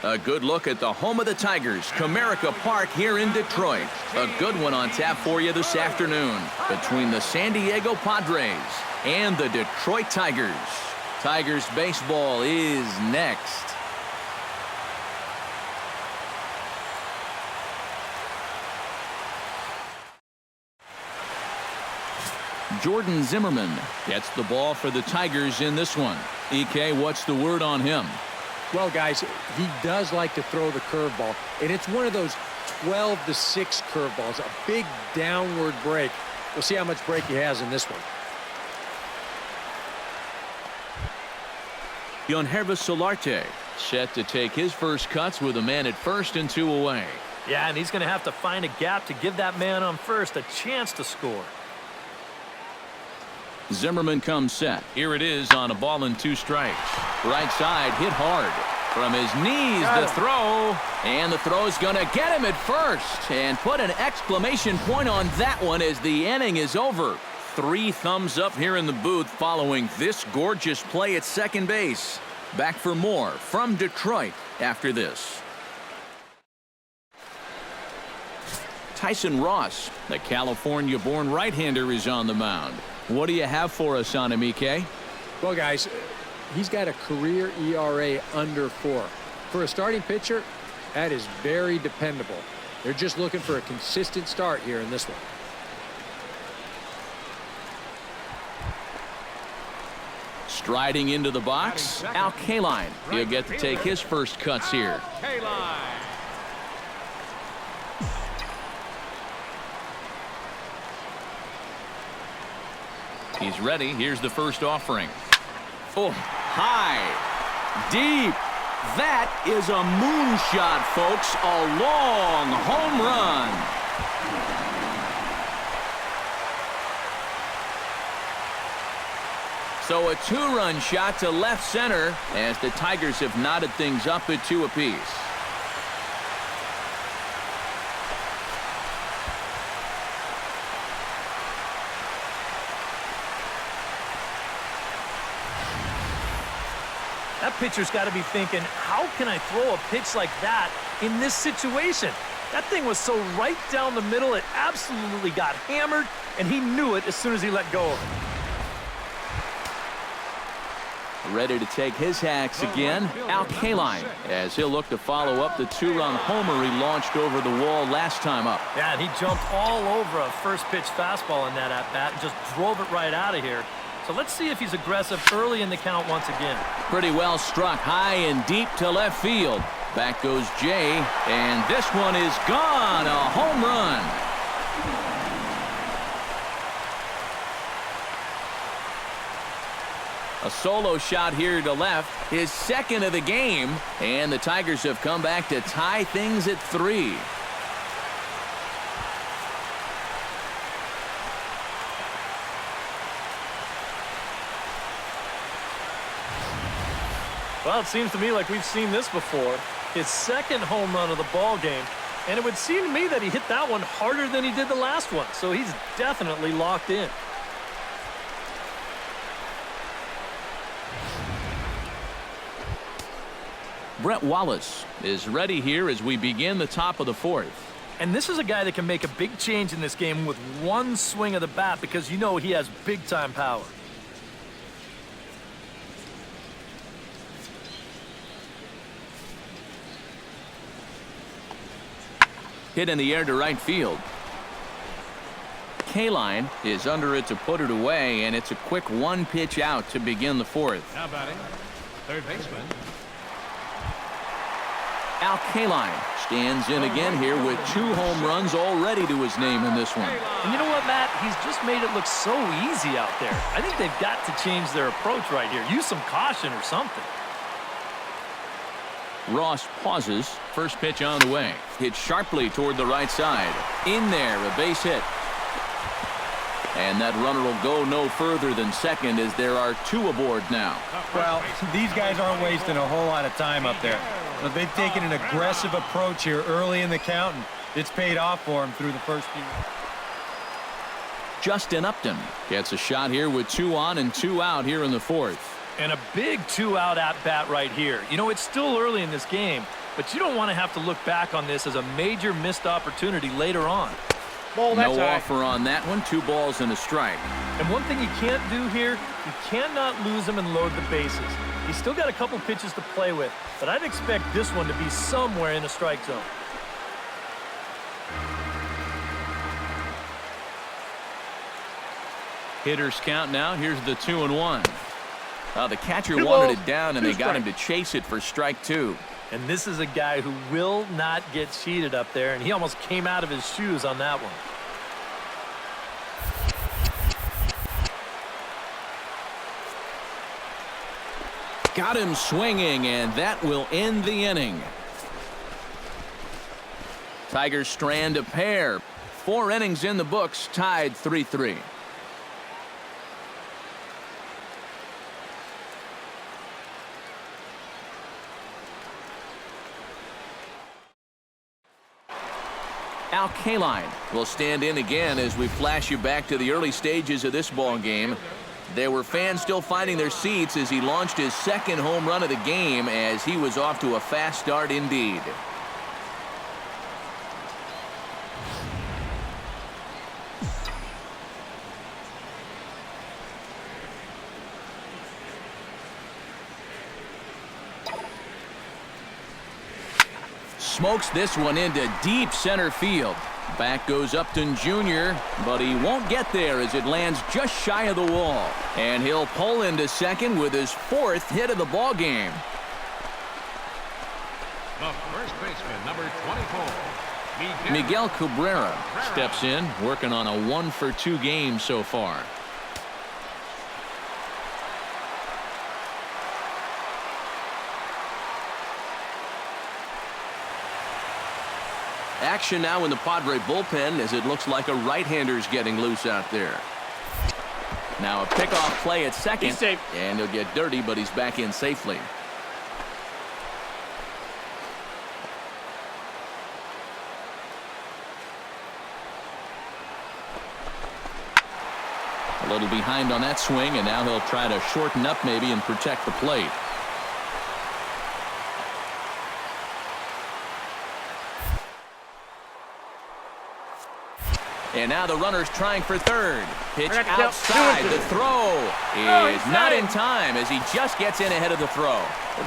A good look at the home of the Tigers, Comerica Park here in Detroit. A good one on tap for you this afternoon between the San Diego Padres and the Detroit Tigers. Tigers baseball is next. Jordan Zimmerman gets the ball for the Tigers in this one. EK, what's the word on him? Well, guys, he does like to throw the curveball, and it's one of those 12-6 curveballs, a big downward break. We'll see how much break he has in this one. Yonhervis Solarte set to take his first cuts with a man at first and 2 away. Yeah, and he's going to have to find a gap to give that man on first a chance to score. Zimmerman comes set. Here it is on a ball and 2 strikes. Right side hit hard. From his knees the throw. And the throw's going to get him at first. And put an exclamation point on that one as the inning is over. 3 thumbs up here in the booth following this gorgeous play at second base. Back for more from Detroit after this. Tyson Ross, the California-born right-hander, is on the mound. What do you have for us on him, EK? Well, guys, he's got a career ERA under 4. For a starting pitcher, that is very dependable. They're just looking for a consistent start here in this one. Striding into the box, Al Kaline. He'll get to take his first cuts here. He's ready. Here's the first offering. Oh, high, deep. That is a moonshot, folks. A long home run. So a 2-run shot to left center as the Tigers have knotted things up at 2 apiece. That pitcher's got to be thinking, how can I throw a pitch like that in this situation? That thing was so right down the middle, it absolutely got hammered, and he knew it as soon as he let go of it. Ready to take his hacks again, Al Kaline, as he'll look to follow up the 2-run homer he launched over the wall last time up. Yeah, and he jumped all over a first-pitch fastball in that at-bat and just drove it right out of here. So let's see if he's aggressive early in the count once again. Pretty well struck high and deep to left field. Back goes Jay, and this one is gone. A home run. A solo shot here to left, his second of the game, and the Tigers have come back to tie things at 3. Well, it seems to me like we've seen this before. His second home run of the ball game, and it would seem to me that he hit that one harder than he did the last one, so he's definitely locked in. Brett Wallace is ready here as we begin the top of the 4th. And this is a guy that can make a big change in this game with one swing of the bat because you know he has big-time power. Hit in the air to right field. Kaline is under it to put it away, and it's a quick 1-pitch out to begin the 4th. Now batting, third baseman. Al Kaline stands in again here with 2 home runs already to his name in this one. And you know what, Matt? He's just made it look so easy out there. I think they've got to change their approach right here. Use some caution or something. Ross pauses. First pitch on the way. Hit sharply toward the right side. In there, a base hit. And that runner will go no further than second as there are 2 aboard now. Well, these guys aren't wasting a whole lot of time up there. But they've taken an aggressive approach here early in the count, and it's paid off for them through the first few. Justin Upton gets a shot here with 2 on and 2 out here in the 4th. And a big 2-out at-bat right here. You know, it's still early in this game, but you don't want to have to look back on this as a major missed opportunity later on. No offer on that one. 2 balls and a strike. And one thing you can't do here, you cannot lose him and load the bases. He's still got a couple pitches to play with, but I'd expect this one to be somewhere in the strike zone. Hitters count now. Here's the 2-1. The catcher wanted it down, and they got him to chase it for strike 2. And this is a guy who will not get cheated up there, and he almost came out of his shoes on that one. Got him swinging, and that will end the inning. Tigers strand a pair. 4 innings in the books, tied 3-3. Kaline will stand in again as we flash you back to the early stages of this ball game. There were fans still finding their seats as he launched his 2nd home run of the game, as he was off to a fast start indeed. Smokes this one into deep center field. Back goes Upton Jr., but he won't get there as it lands just shy of the wall. And he'll pull into second with his 4th hit of the ball game. The first baseman, number 24, Miguel Cabrera steps in, working on a 1-for-2 game so far. Action now in the Padre bullpen as it looks like a right-hander's getting loose out there. Now a pickoff play at second. He's safe. And he'll get dirty, but he's back in safely. A little behind on that swing, and now he'll try to shorten up maybe and protect the plate. And now the runner's trying for third. Pitch outside. The throw is not in time as he just gets in ahead of the throw.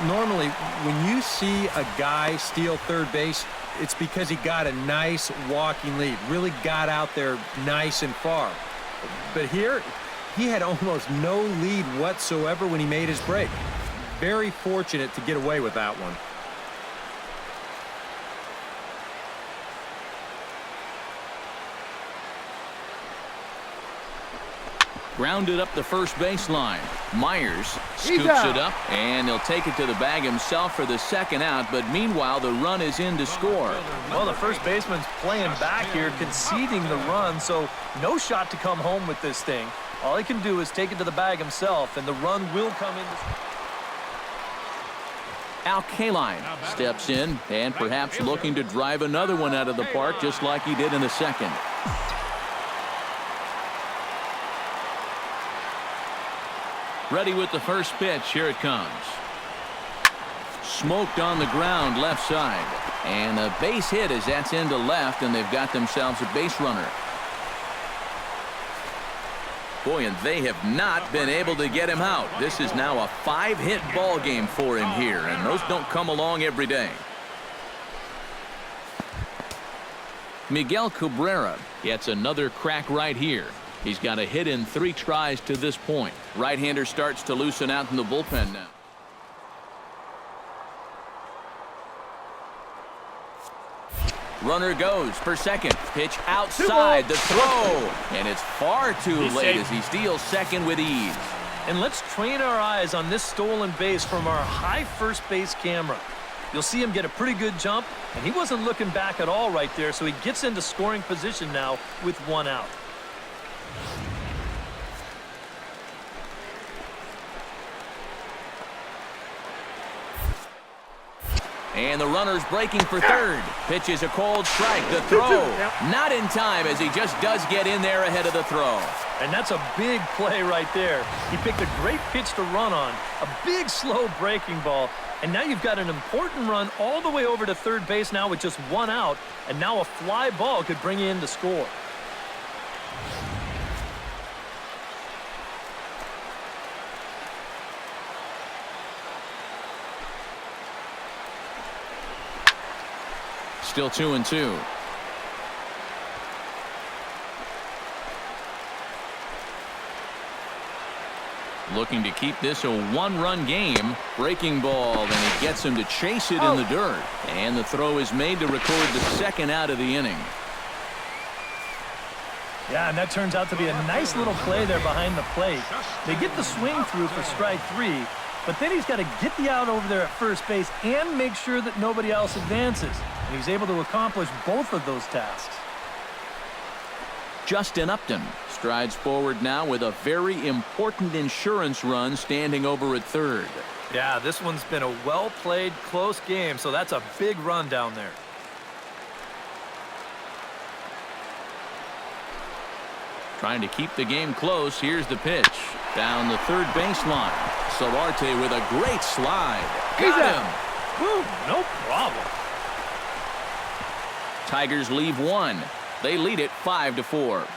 Normally, when you see a guy steal third base, it's because he got a nice walking lead, really got out there nice and far. But here, he had almost no lead whatsoever when he made his break. Very fortunate to get away with that one. Grounded up the first baseline. Myers scoops it up, and he'll take it to the bag himself for the 2nd out, but meanwhile the run is in to score. Well, the first baseman's playing back here, conceding the run, so no shot to come home with this thing. All he can do is take it to the bag himself, and the run will come in. Kaline steps in and perhaps looking to drive another one out of the park just like he did in the 2nd. Ready with the first pitch. Here it comes. Smoked on the ground left side. And a base hit as that's into left, and they've got themselves a base runner. Boy, and they have not been able to get him out. This is now a 5-hit ball game for him here, and those don't come along every day. Miguel Cabrera gets another crack right here. He's got a hit in 3 tries to this point. Right-hander starts to loosen out in the bullpen now. Runner goes for second. Pitch outside. The throw. And it's far too late as he steals second with ease. And let's train our eyes on this stolen base from our high first base camera. You'll see him get a pretty good jump, and he wasn't looking back at all right there, so he gets into scoring position now with 1 out. And the runner's breaking for third. Pitch is a cold strike. The throw not in time as he just does get in there ahead of the throw. And that's a big play right there. He picked a great pitch to run on, a big, slow breaking ball, and now you've got an important run all the way over to third base now with just one out, and now a fly ball could bring you in to score. Still 2-2. Looking to keep this a one-run game. Breaking ball, and he gets him to chase it in the dirt. And the throw is made to record the second out of the inning. Yeah, and that turns out to be a nice little play there behind the plate. They get the swing through for strike 3, but then he's got to get the out over there at first base and make sure that nobody else advances. And he's able to accomplish both of those tasks. Justin Upton strides forward now with a very important insurance run standing over at third. Yeah, this one's been a well-played, close game, so that's a big run down there. Trying to keep the game close. Here's the pitch. Down the third baseline. Solarte with a great slide. Got him. Whew, no problem. Tigers leave one. They lead it 5-4.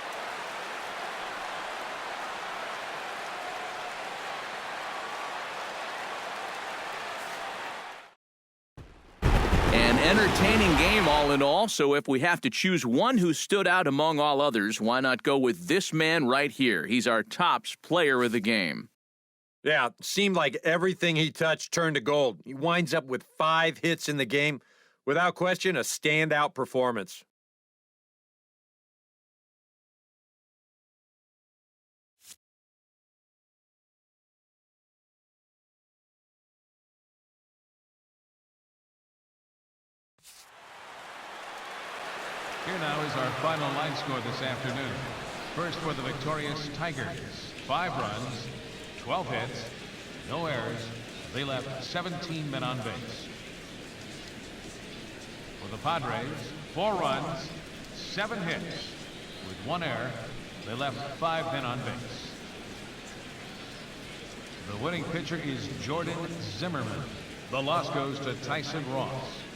An entertaining game all in all, so if we have to choose one who stood out among all others, why not go with this man right here? He's our tops player of the game. Yeah, seemed like everything he touched turned to gold. He winds up with 5 hits in the game. Without question, a standout performance. Here now is our final line score this afternoon. First for the victorious Tigers. 5 runs, 12 hits, no errors. They left 17 men on base. For the Padres, 4 runs, 7 hits. With 1 error, they left 5 men on base. The winning pitcher is Jordan Zimmerman. The loss goes to Tyson Ross.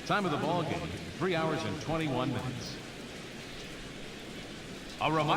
Time of the ball game, 3 hours and 21 minutes. A reminder.